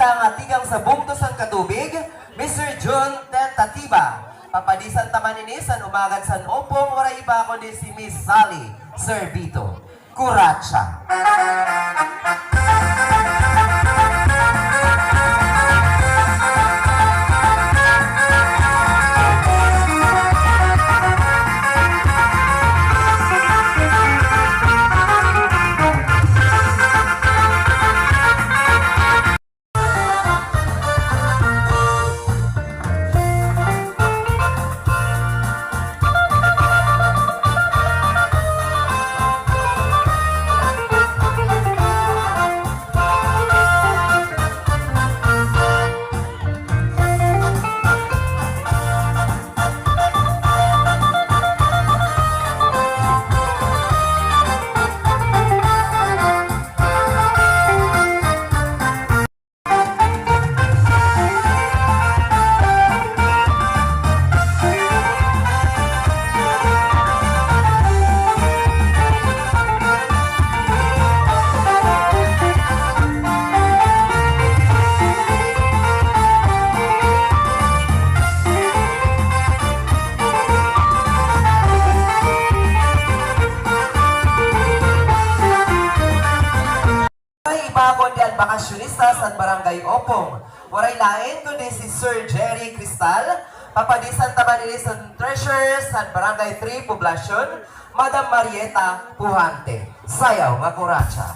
isang atigang sa bungtos ang Catubig, Mr. John Tentatiba. Papadisan taman ini san umagan san Opong, wala iba kundi si Miss Sally Servito. KURATSA. Ibagod yan bakasyonistas at barangay Opong. Waray lain kundi si Sir Jerry Cristal, papadisan taman nila sa treasurer sa barangay 3 Poblacion, Madam Marieta Puhante. Sayaw nga KURATSA.